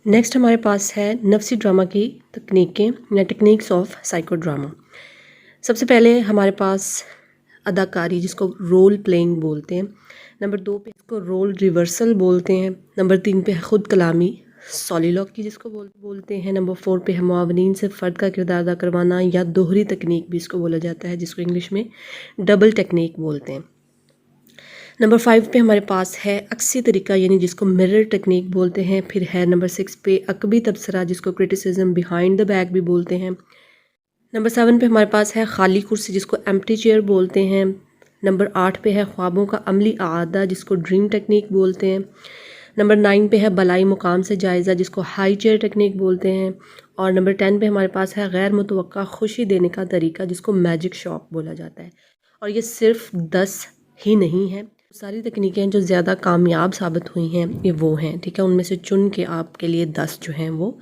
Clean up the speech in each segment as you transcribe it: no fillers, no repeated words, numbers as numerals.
Next हमारे पास है नफ्सी drama की तकनीकें या टेक्निक्स ऑफ साइको ड्रामा। सबसे पहले हमारे पास अदाकारी जिसको रोल प्लेइंग बोलते हैं। नंबर 2 पे इसको रोल रिवर्सल बोलते हैं। नंबर 3 पे है खुद कलामी सॉलिलॉकी जिसको बोलते हैं। नंबर 4 पे है मुआवनीन से फ़र्द का किरदार अदा करवाना या दोहरी तकनीक भी इसको बोला जाता है, जिसको इंग्लिश में डबल टेक्निक बोलते हैं। नंबर 5 पे हमारे पास है अक्सी तरीका यानी जिसको मिरर टेक्निक बोलते हैं। फिर है नंबर 6 पे अकबी तबसरा जिसको क्रिटिसिज्म बिहाइंड द बैक भी बोलते हैं। नंबर 7 पे हमारे पास है खाली कुर्सी जिसको एम्प्टी चेयर बोलते हैं। नंबर 8 पे है ख्वाबों का अमली आदा जिसको ड्रीम टेक्निक बोलते हैं। नंबर 9 पे है बलाई मुकाम से जायज़ा जिसको हाई चेयर टेक्निक बोलते हैं। और नंबर 10 पे हमारे पास है गैर मुतवक्का खुशी देने का तरीका जिसको मैजिक शॉक बोला जाता है। और ये सिर्फ 10 ही नहीं है, सारी तकनीकें जो ज़्यादा कामयाब साबित हुई हैं ये वो हैं, ठीक है। उनमें से चुन के आपके लिए 10 जो हैं वो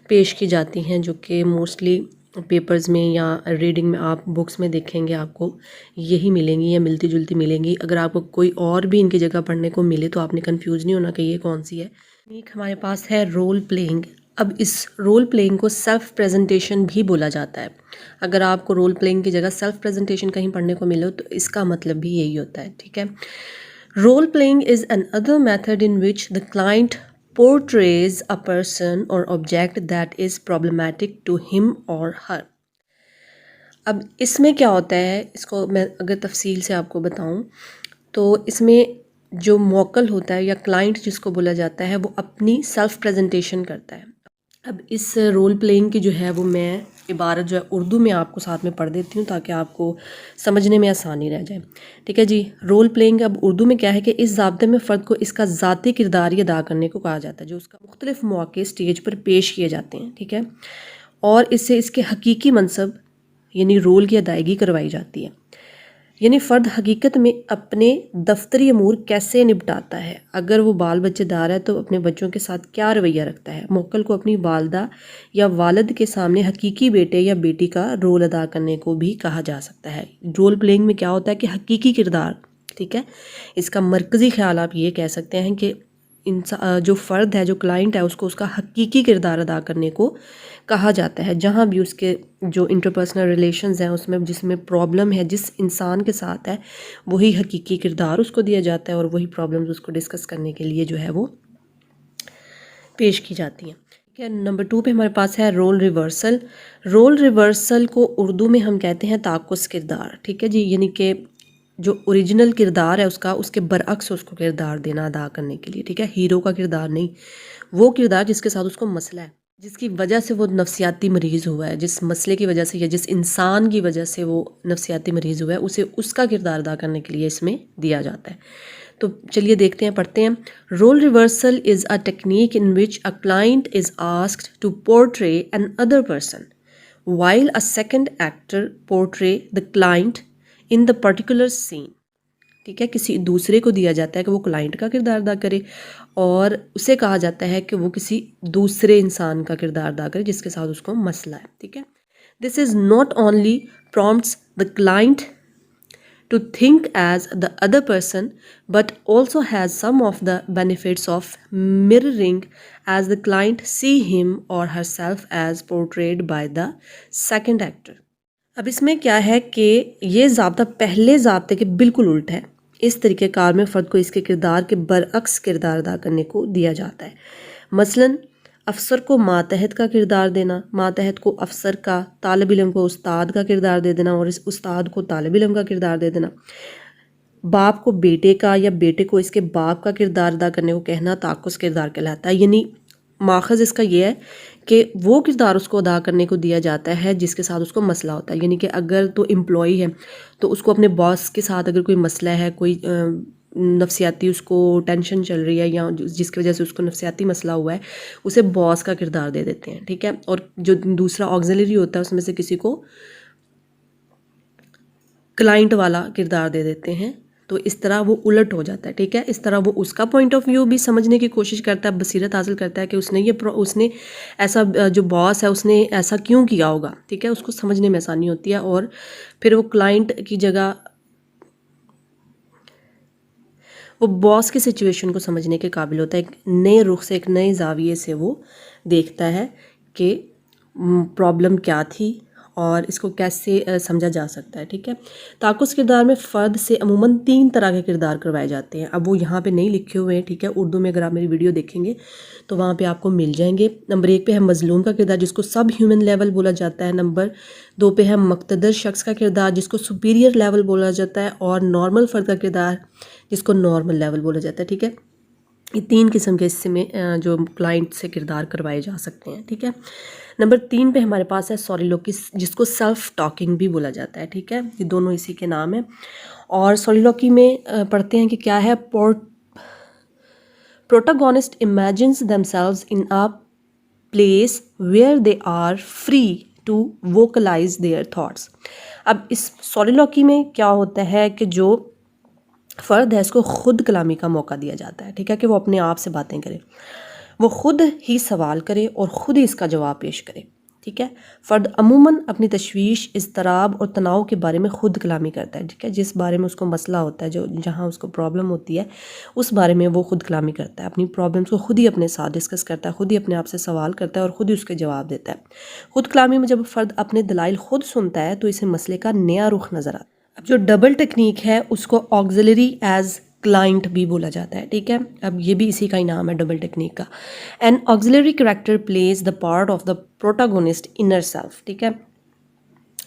पेश की जाती हैं, जो कि मोस्टली पेपर्स में या रीडिंग में आप बुक्स में देखेंगे आपको यही मिलेंगी या मिलती जुलती मिलेंगी। अगर आपको कोई और भी इनकी जगह पढ़ने को मिले तो आपने कंफ्यूज नहीं होना कि ये कौन सी है। एक हमारे पास है रोल प्लेइंग। अब इस रोल प्लेइंग को सेल्फ प्रेजेंटेशन भी बोला जाता है। अगर आपको रोल प्लेइंग की जगह सेल्फ प्रेजेंटेशन कहीं पढ़ने को मिले तो इसका मतलब भी यही होता है, ठीक है। Role playing is another method in which the client portrays a person or object that is problematic to him or her। अब इसमें क्या होता है, इसको मैं अगर तफसील से आपको बताऊं तो इसमें जो मौकल होता है या क्लाइंट जिसको बोला जाता है वो अपनी सेल्फ प्रेजेंटेशन करता है। अब इस रोल प्लेइंग की जो है वो मैं इबारत जो है उर्दू में आपको साथ में पढ़ देती हूँ ताकि आपको समझने में आसानी रह जाए, ठीक है जी। रोल प्लेइंग अब उर्दू में क्या है कि इस ज़ाब्ते में फ़र्द को इसका ज़ाती किरदार ही अदा करने को कहा जाता है, जो उसका मुख्तलिफ मौके स्टेज पर पेश किए जाते हैं, ठीक है। और इससे इसके हकीकी मनसब यानी रोल की अदायगी करवाई जाती है। यानी फ़र्द हकीकत में अपने दफ्तरी अमूर कैसे निपटाता है, अगर वो बाल बच्चेदार है तो अपने बच्चों के साथ क्या रवैया रखता है। मोक्कल को अपनी वालदा या वालिद के सामने हकीकी बेटे या बेटी का रोल अदा करने को भी कहा जा सकता है। रोल प्लेइंग में क्या होता है कि हकीकी किरदार, ठीक है, इसका मरकज़ी ख्याल आप ये कह सकते हैं कि इंसान जो फ़र्द है, जो क्लाइंट है, उसको उसका हकीकी किरदार अदा करने को कहा जाता है। जहाँ भी उसके जो इंटरपर्सनल रिलेशंस हैं उसमें जिसमें प्रॉब्लम है, जिस इंसान के साथ है, वही हकीकी किरदार उसको दिया जाता है और वही प्रॉब्लम्स उसको डिस्कस करने के लिए जो है वो पेश की जाती हैं, ठीक है। नंबर 2 पे हमारे पास है रोल रिवर्सल। रोल रिवर्सल को उर्दू में हम कहते हैं ताकुस किरदार, ठीक है जी। यानी कि जो ओरिजिनल किरदार है उसका उसके बरअक्स उसको किरदार देना अदा करने के लिए, ठीक है। हीरो का किरदार नहीं, वो किरदार जिसके साथ उसको मसला है, जिसकी वजह से वो नफसियाती मरीज़ हुआ है, जिस मसले की वजह से या जिस इंसान की वजह से वो नफसियाती मरीज़ हुआ है, उसे उसका किरदार अदा करने के लिए इसमें दिया जाता है। तो चलिए देखते हैं, पढ़ते हैं। Role reversal is a technique in which a client is asked to portray another person while a second actor portray the client in the particular scene, ठीक है। किसी दूसरे को दिया जाता है कि वो क्लाइंट का किरदार अदा करे और उसे कहा जाता है कि वो किसी दूसरे इंसान का किरदार अदा करे जिसके साथ उसको मसला है, ठीक है। This is not only prompts the client to think as the other person but also has some of the benefits of mirroring as the client see him or herself as portrayed by the second actor। अब इसमें क्या है कि ये ज़ाब्ता पहले ज़ाब्ते के बिल्कुल उल्ट है। इस तरीके कार में फ़र्द को इसके किरदार के बरअक्स किरदार अदा करने को दिया जाता है। मसलन अफसर को मातहत का किरदार देना, मातहत को अफसर का, तालिब इल्म को उस्ताद का किरदार दे देना और इस उस्ताद को तालिब इल्म का किरदार दे देना। बाप को बेटे का या बेटे को इसके बाप का किरदार अदा करने को कहना ताकुस किरदार कहलाता है। यानी माखज़ इसका ये है कि वो किरदार उसको अदा करने को दिया जाता है जिसके साथ उसको मसला होता है। यानी कि अगर तो एम्प्लॉई है तो उसको अपने बॉस के साथ अगर कोई मसला है, कोई नफसियाती उसको टेंशन चल रही है या जिसकी वजह से उसको नफसियाती मसला हुआ है, उसे बॉस का किरदार दे देते हैं, ठीक है। और जो दूसरा ऑक्सिलरी होता है उसमें से किसी को क्लाइंट वाला किरदार दे देते हैं। तो इस तरह वो उलट हो जाता है, ठीक है। इस तरह वो उसका पॉइंट ऑफ व्यू भी समझने की कोशिश करता है, बसीरत हासिल करता है कि उसने ऐसा जो बॉस है उसने ऐसा क्यों किया होगा, ठीक है। उसको समझने में आसानी होती है और फिर वो क्लाइंट की जगह वो बॉस की सिचुएशन को समझने के काबिल होता है, एक नए रुख से, एक नए ज़ाविये से वो देखता है कि प्रॉब्लम क्या थी और इसको कैसे समझा जा सकता है। ठीक है, ताकुस किरदार में फ़र्द से अमूमन 3 तरह के किरदार करवाए जाते हैं। अब वो यहाँ पे नहीं लिखे हुए हैं, ठीक है, उर्दू में अगर आप मेरी वीडियो देखेंगे तो वहाँ पे आपको मिल जाएंगे। नंबर 1 पे है मज़लूम का किरदार जिसको सब ह्यूमन लेवल बोला जाता है। नंबर 2 पे है मुक़्तदर शख्स का किरदार जिसको सुपीरियर लेवल बोला जाता है। और नॉर्मल फ़र्द का किरदार जिसको नॉर्मल लेवल बोला जाता है। ठीक है, ये 3 किस्म के हिस्से में जो क्लाइंट से किरदार करवाए जा सकते हैं। ठीक है, नंबर 3 पे हमारे पास है सॉलिलोकी जिसको सेल्फ टॉकिंग भी बोला जाता है। ठीक है, ये दोनों इसी के नाम है। और सॉलिलोकी में पढ़ते हैं कि क्या है, protagonist imagines themselves in a place where they are free to vocalize their thoughts. अब इस सॉलिलोकी में क्या होता है कि जो फ़र्द है इसको ख़ुद कलामी का मौका दिया जाता है। ठीक है, कि वो अपने आप से बातें करे, वो ख़ुद ही सवाल करे और ख़ुद ही इसका जवाब पेश करे। ठीक है, फ़र्द अमूमन अपनी तशवीश, इज़्तिराब और तनाव के बारे में ख़ुद कलामी करता है। ठीक है, जिस बारे में उसको मसला होता है, जो जहाँ उसको प्रॉब्लम होती है उस बारे में वो ख़ुद कलामी करता है, अपनी प्रॉब्लम्स को ख़ुद ही अपने साथ डिस्कस करता है, ख़ुद ही अपने आप से सवाल करता है और ख़ुद ही उसके जवाब देता है। ख़ुद कलामी में जब फ़र्द अपने दलाइल ख़ुद सुनता है तो इसे मसले का नया रुख नज़र आता है। अब जो डबल टेक्निक है उसको ऑक्सिलरी एज क्लाइंट भी बोला जाता है। ठीक है, अब ये भी इसी का ही नाम है, डबल टेक्निक का। N auxiliary character plays the part of the protagonist inner self. ठीक है,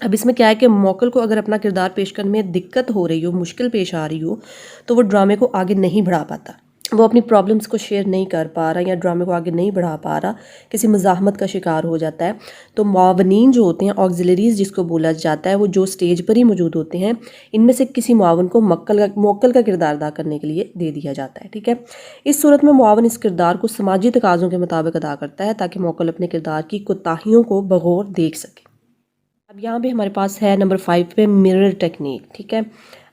अब इसमें क्या है कि मौकल को अगर अपना किरदार पेश करने में दिक्कत हो रही हो, मुश्किल पेश आ रही हो, तो वो ड्रामे को आगे नहीं बढ़ा पाता, वो अपनी प्रॉब्लम्स को शेयर नहीं कर पा रहा या ड्रामे को आगे नहीं बढ़ा पा रहा, किसी मज़ाहमत का शिकार हो जाता है। तो मुआवनीन जो होते हैं, ऑक्सिलरीज जिसको बोला जाता है, वो जो स्टेज पर ही मौजूद होते हैं, इनमें से किसी मुआवन को मौक्कल का किरदार अदा करने के लिए दे दिया जाता है। ठीक है, इस सूरत में मुआवन इस किरदार को समाजी तकाज़ों के मुताबिक अदा करता है ताकि मौक्कल अपने किरदार की कोताहियों को बगौर देख सके। अब यहाँ पे हमारे पास है नंबर 5 पे मिरर टेक्निक। ठीक है,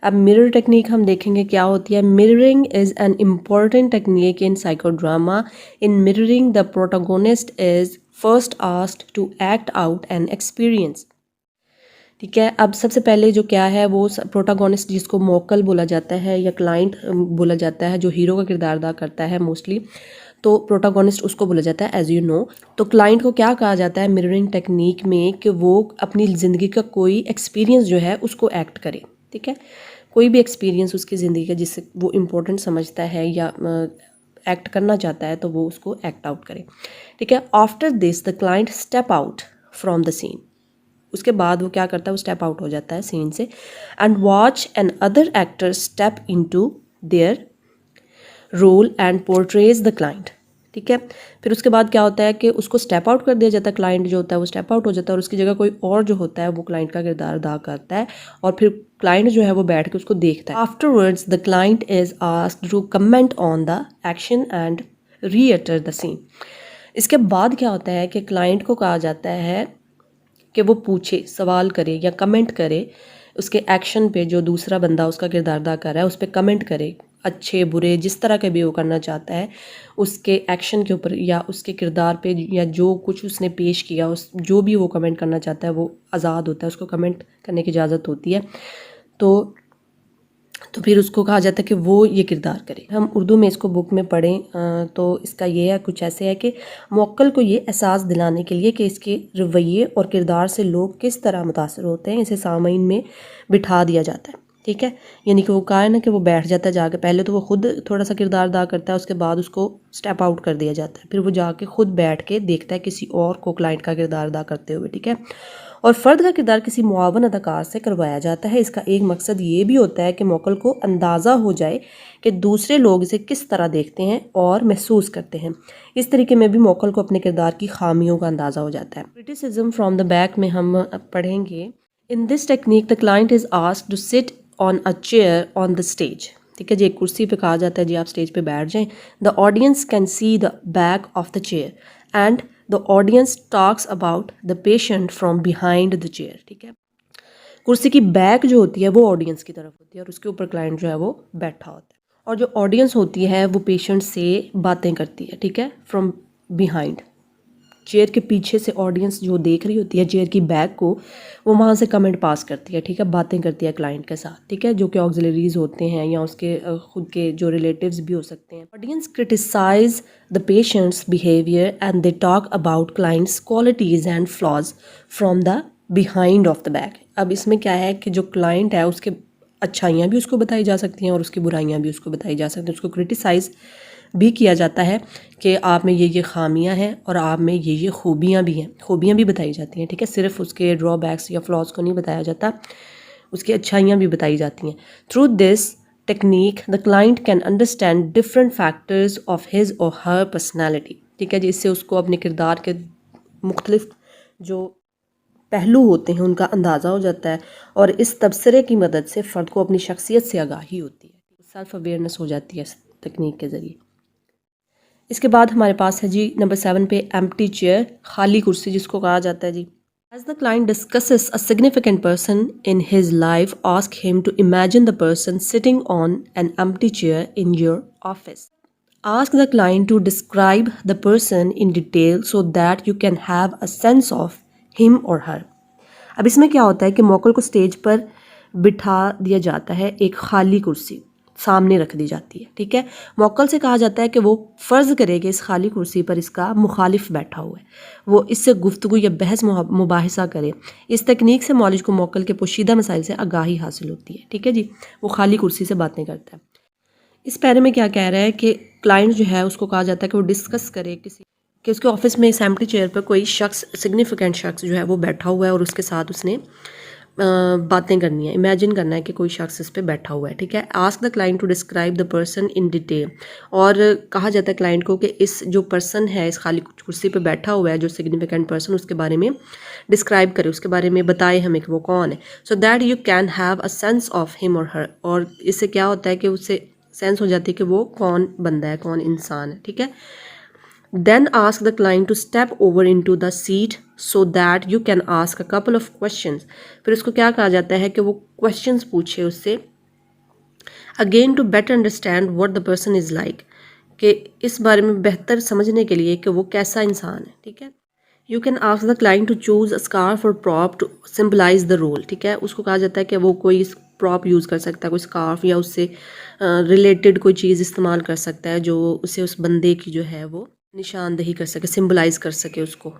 अब मिरर टेक्निक हम देखेंगे क्या होती है। Mirroring is an important technique in psychodrama. In mirroring the protagonist is first asked to act out an experience. ठीक है, अब सबसे पहले जो क्या है, वो प्रोटागोनिस्ट जिसको मौक्कल बोला जाता है या क्लाइंट बोला जाता है, जो हीरो का किरदार अदा करता है मोस्टली, तो प्रोटागोनिस्ट उसको बोला जाता है एज यू नो। तो क्लाइंट को क्या कहा जाता है मिररिंग टेक्निक में कि वो अपनी ज़िंदगी का कोई एक्सपीरियंस जो है उसको एक्ट करे। ठीक है, कोई भी एक्सपीरियंस उसकी ज़िंदगी का जिससे वो इम्पोर्टेंट समझता है या एक्ट करना चाहता है तो वो उसको एक्ट आउट करे। ठीक है, after this the client step out from the scene. उसके बाद वो क्या करता है, वो स्टेप आउट हो जाता है सीन से and watch another actor step into their role and portrays the client. ठीक है, फिर उसके बाद क्या होता है कि उसको स्टेप आउट कर दिया जाता है, क्लाइंट जो होता है वो स्टेप आउट हो जाता है और उसकी जगह कोई और जो होता है वो क्लाइंट का किरदार अदा करता है और फिर क्लाइंट जो है वो बैठ के उसको देखता है। Afterwards the client is asked to comment on the action and reiterate the scene. इसके बाद क्या होता है कि क्लाइंट को कहा जाता है कि वो पूछे, सवाल करे या कमेंट करे उसके एक्शन पे, जो दूसरा बंदा उसका किरदार अदा कर रहा है उस पर कमेंट करे, अच्छे बुरे जिस तरह के भी वो करना चाहता है उसके एक्शन के ऊपर या उसके किरदार पे या जो कुछ उसने पेश किया, उस जो भी वो कमेंट करना चाहता है वो आज़ाद होता है, उसको कमेंट करने की इजाज़त होती है। तो फिर उसको कहा जाता है कि वो ये किरदार करे। हम उर्दू में इसको बुक में पढ़ें तो इसका ये है, कुछ ऐसे है कि मौक्कल को ये एहसास दिलाने के लिए कि इसके रवैये और किरदार से लोग किस तरह मुतासर होते हैं, इसे सामीन में बिठा दिया जाता है। ठीक है, यानी कि वो कहा है ना कि वो बैठ जाता है जाके, पहले तो वो खुद थोड़ा सा किरदार अदा करता है, उसके बाद उसको स्टेप आउट कर दिया जाता है, फिर वो जाके खुद बैठ के देखता है किसी और को क्लाइंट का किरदार अदा करते हुए। ठीक है, और फ़र्द का किरदार किसी मुआवन अदाकार से करवाया जाता है। इसका एक मकसद ये भी होता है कि मौक्कल को अंदाज़ा हो जाए कि दूसरे लोग इसे किस तरह देखते हैं और महसूस करते हैं। इस तरीके में भी मौक्कल को अपने किरदार की खामियों का अंदाज़ा हो जाता है। क्रिटिसिज्म फ्रॉम द बैक में हम पढ़ेंगे। In this technique the client is asked to sit on a chair on the stage. ठीक है जी, एक कुर्सी पे कहा जाता है जी आप स्टेज पे बैठ जाएं। The audience can see the back of the chair and the audience talks about the patient from behind the chair. ठीक है, कुर्सी की बैक जो होती है वो ऑडियंस की तरफ होती है और उसके ऊपर क्लाइंट जो है वो बैठा होता है, और जो ऑडियंस होती है वो पेशेंट से बातें करती है। ठीक है, फ्रॉम बिहाइंड। चेयर के पीछे से ऑडियंस जो देख रही होती है चेयर की बैक को, वो वहाँ से कमेंट पास करती है, ठीक है, बातें करती है क्लाइंट के साथ, ठीक है, जो कि ऑक्सिलरीज होते हैं या उसके खुद के जो रिलेटिव्स भी हो सकते हैं। Audience criticize the patient's behaviour and they talk about client's qualities and flaws from the behind of the back. अब इसमें क्या है कि जो क्लाइंट है उसके अच्छाइयाँ भी उसको बताई जा सकती हैं और उसकी बुराइयाँ भी उसको बताई जा सकती हैं। उसको क्रिटिसाइज़ भी किया जाता है कि आप में ये खामियां हैं और आप में ये खूबियां भी हैं, खूबियां भी बताई जाती हैं, ठीक है, सिर्फ उसके ड्रॉबैक्स या फ्लॉज को नहीं बताया जाता, उसकी अच्छाइयाँ भी बताई जाती हैं। Through this technique the client can understand different factors of his और हर पर्सनैलिटी, ठीक है, जिससे उसको अपने किरदार के मुख्तलिफ जो पहलू होते हैं उनका अंदाज़ा हो जाता है और इस तबसरे की मदद से फ़र्द को अपनी शख्सियत से आगाही होती है, सेल्फ अवेयरनेस हो जाती है इस तकनीक के ज़रिए। इसके बाद हमारे पास है जी नंबर 7 पे एम्प्टी चेयर, खाली कुर्सी जिसको कहा जाता है जी। As the client discusses a significant person in his life, ask him to imagine the person sitting on an empty chair in your office. Ask the client to describe the person in detail so that you can have a sense of him or her. अब इसमें क्या होता है कि मौकल को stage पर बिठा दिया जाता है, एक खाली कुर्सी सामने रख दी जाती है, ठीक है। मौकल से कहा जाता है कि वो फ़र्ज़ करे कि इस खाली कुर्सी पर इसका मुखालिफ बैठा हुआ है, वो इससे गुफ्तगू या बहस मुबाहिसा करे। इस तकनीक से मौलिज को मौकल के पोशीदा मसाइल से आगाही हासिल होती है, ठीक है जी। वो खाली कुर्सी से बातें करता है। इस पैरे में क्या कह रहा है कि क्लाइंट जो है उसको कहा जाता है कि वो डिस्कस करे कि उसके ऑफिस में इस एम्प्टी चेयर पर कोई शख्स, सिग्निफिकेंट शख्स जो है वो बैठा हुआ है और उसके साथ उसने बातें करनी है, इमेजिन करना है कि कोई शख्स इस पे बैठा हुआ है, ठीक है। Ask the client to describe the person in detail, और कहा जाता है क्लाइंट को कि इस जो पर्सन है इस खाली कुर्सी पे बैठा हुआ है जो सिग्निफिकेंट पर्सन, उसके बारे में डिस्क्राइब करे, उसके बारे में बताए हमें कि वो कौन है, so that you can have a sense of him और हर, और इससे क्या होता है कि उससे सेंस हो जाती है कि वो कौन बंदा है, कौन इंसान है, ठीक है। Then ask the client to step over into the seat so that you can ask a couple of questions. फिर उसको क्या कहा जाता है कि वो questions पूछे उससे, again to better understand what the person is like, कि इस बारे में बेहतर समझने के लिए कि वो कैसा इंसान है, ठीक है। You can ask the client to choose a scarf or prop to symbolize the role, ठीक है। उसको कहा जाता है कि वो कोई प्रॉप यूज़ कर सकता है, कोई स्कार्फ या उससे रिलेटेड कोई चीज़ इस्तेमाल कर सकता है जो उसे उस बंदे की जो है वो निशानदेही कर सके, सिंबलाइज कर सके उसको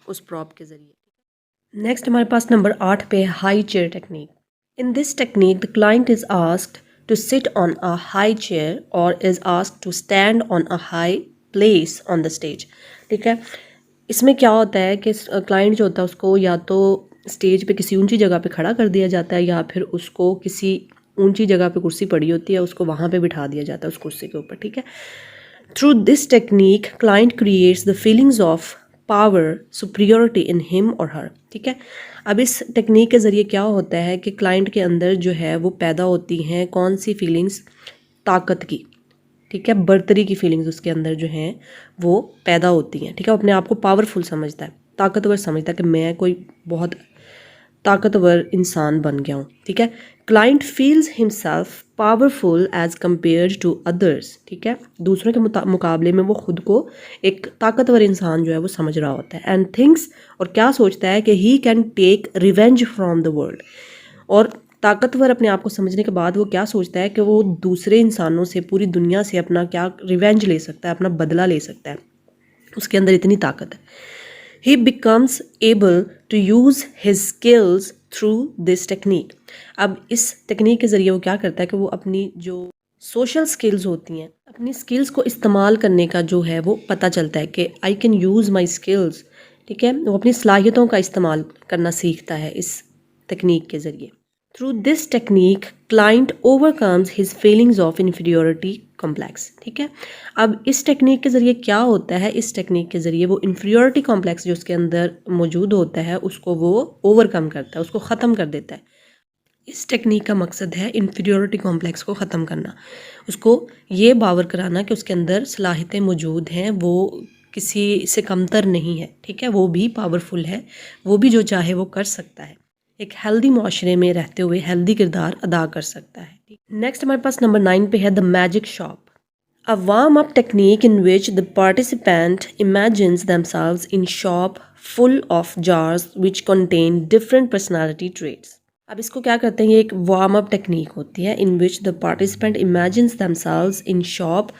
उस प्रॉप के ज़रिए। नेक्स्ट हमारे पास नंबर 8 पे high chair technique. In this technique the client is asked to sit on a high chair और is asked to stand on a high place on the stage, ठीक है। इसमें क्या होता है कि क्लाइंट जो होता है उसको या तो स्टेज पे किसी ऊंची जगह पे खड़ा कर दिया जाता है या फिर उसको किसी ऊंची जगह पे कुर्सी पड़ी होती है उसको वहाँ पे बिठा दिया जाता है उस कुर्सी के ऊपर, ठीक है। Through this technique client creates the feelings of power superiority in him और हर, ठीक है। अब इस टेक्निक के ज़रिए क्या होता है कि क्लाइंट के अंदर जो है वो पैदा होती हैं कौन सी फीलिंग्स, ताकत की, ठीक है, बर्तरी की फीलिंग्स उसके अंदर जो हैं वो पैदा होती हैं, ठीक है। अपने आप को पावरफुल समझता है, ताकतवर समझता है कि मैं कोई बहुत ताकतवर इंसान बन गया हूँ, ठीक है। Client feels himself powerful as compare to others, ठीक है, दूसरों के मुकाबले में वो खुद को एक ताकतवर इंसान जो है वो समझ रहा होता है। एंड थिंक्स, और क्या सोचता है कि he can take revenge from the world, और ताकतवर अपने आप को समझने के बाद वो क्या सोचता है कि वो दूसरे इंसानों से, पूरी दुनिया से अपना क्या रिवेंज ले सकता है, अपना बदला ले सकता है, उसके अंदर इतनी ताकत है। He becomes able to use his skills through this technique. अब इस टेक्निक के ज़रिए वो क्या करता है कि वो अपनी जो सोशल स्किल्स होती हैं, अपनी स्किल्स को इस्तेमाल करने का जो है वो पता चलता है कि I can use my skills, ठीक है। वो अपनी सलाहियतों का इस्तेमाल करना सीखता है इस टेक्निक के ज़रिए। Through this technique client overcomes his feelings of inferiority complex, ठीक है। अब इस टेक्निक के ज़रिए क्या होता है, इस टेक्निक के ज़रिए वो इन्फीरियोरिटी कॉम्प्लेक्स जो उसके अंदर मौजूद होता है उसको वो ओवरकम करता है, उसको ख़त्म कर देता है। इस टेक्निक का मकसद है इन्फीरियोरिटी कॉम्प्लेक्स को ख़त्म करना, उसको ये बावर कराना कि उसके अंदर सलाहियतें मौजूद हैं, वो किसी से कमतर नहीं है, ठीक है, वो भी पावरफुल है, वो भी जो चाहे वो कर सकता है, एक हेल्दी माशरे में रहते हुए हेल्दी किरदार अदा कर सकता है। नेक्स्ट हमारे पास नंबर 9 पे है the magic shop. A warm-up technique in which the participant imagines themselves in shop full of jars which contain different personality traits. अब इसको क्या करते हैं, ये एक वार्म अप टेक्निक होती है in which the participant imagines themselves in shop,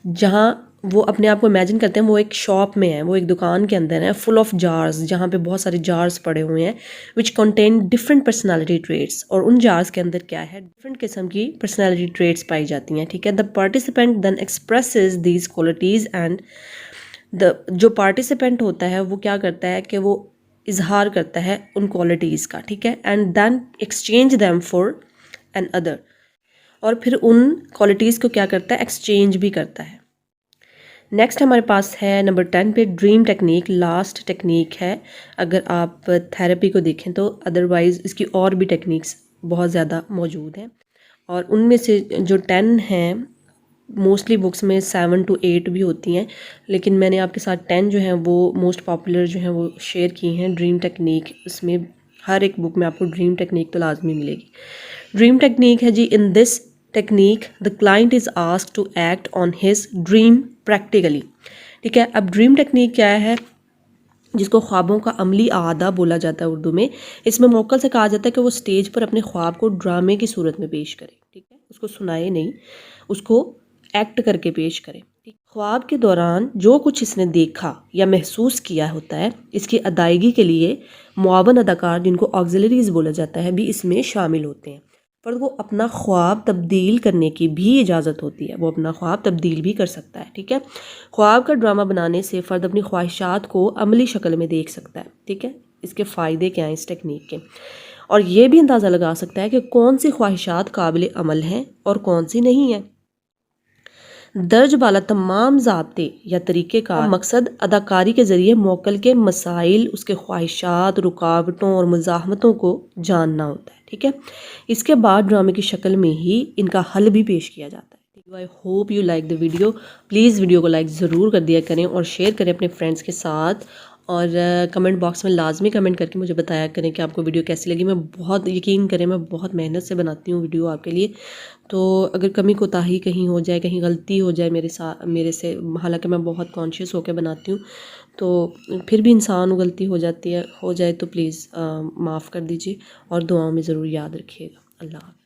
जहाँ वो अपने आप को इमेजिन करते हैं वो एक शॉप में है, वो एक दुकान के अंदर है, फुल ऑफ जार्स, जहाँ पे बहुत सारे जार्स पड़े हुए हैं, which contain different personality traits, और उन जार्स के अंदर क्या है, डिफरेंट किस्म की पर्सनालिटी ट्रेट्स पाई जाती हैं, ठीक है। The participant then expresses these qualities and जो पार्टिसिपेंट होता है वो क्या करता है कि वो इजहार करता है उन क्वालिटीज़ का, ठीक है, and then exchange them for another, और फिर उन क्वालिटीज़ को क्या करता है, एक्सचेंज भी करता है। नेक्स्ट हमारे पास है नंबर 10 पे ड्रीम टेक्निक, लास्ट टेक्निक है अगर आप थेरेपी को देखें तो, अदरवाइज़ इसकी और भी टेक्निक्स बहुत ज़्यादा मौजूद हैं, और उनमें से जो 10 हैं मोस्टली बुक्स में 7 to 8 भी होती हैं, लेकिन मैंने आपके साथ 10 जो हैं वो मोस्ट पॉपुलर जो हैं वो शेयर की हैं। ड्रीम टेक्निक, उसमें हर एक बुक में आपको ड्रीम टेक्निक तो लाजमी मिलेगी। ड्रीम टेक्निक है जी, in this technique the client is asked to act on his dream practically, ठीक है। अब ड्रीम टेक्निक क्या है, जिसको ख्वाबों का अमली आदा बोला जाता है उर्दू में। इसमें मौकल से कहा जाता है कि वो स्टेज पर अपने ख्वाब को ड्रामे की सूरत में पेश करे, ठीक है, उसको सुनाए नहीं, उसको एक्ट करके पेश करे। ख्वाब के दौरान जो कुछ इसने देखा या महसूस किया होता है, इसकी अदायगी के लिए मुआवन अदाकार, जिनको ऑक्सिलरीज बोला जाता है, भी इसमें शामिल होते हैं। फर्द को अपना ख्वाब तब्दील करने की भी इजाज़त होती है, वो अपना ख्वाब तब्दील भी कर सकता है, ठीक है। ख्वाब का ड्रामा बनाने से फ़र्द अपनी ख्वाहिशात को अमली शक्ल में देख सकता है, ठीक है। इसके फ़ायदे क्या हैं इस टेक्निक के, और ये भी अंदाज़ा लगा सकता है कि कौन सी ख्वाहिशात काबिल अमल हैं और कौन सी नहीं है। दर्ज वाला तमाम ज़ाब्ते या तरीक़े का मकसद अदाकारी के ज़रिए मौकल के मसाइल, उसके ख्वाहिशात, रुकावटों और मुज़ाहमतों को जानना होता है, ठीक है। इसके बाद ड्रामे की शक्ल में ही इनका हल भी पेश किया जाता है। I hope you like the video. Please video को लाइक ज़रूर कर दिया करें और शेयर करें अपने फ्रेंड्स के साथ, और कमेंट बॉक्स में लाजमी कमेंट करके मुझे बताया करें कि आपको वीडियो कैसी लगी। मैं बहुत, यकीन करें, मैं बहुत मेहनत से बनाती हूँ वीडियो आपके लिए, तो अगर कमी कोताही कहीं हो जाए, कहीं गलती हो जाए मेरे से, हालांकि मैं बहुत कॉन्शियस होकर बनाती हूँ, तो फिर भी इंसान गलती हो जाए तो प्लीज़ माफ़ कर दीजिए और दुआओं में ज़रूर याद रखिएगा। अल्लाह हाफ़िज़।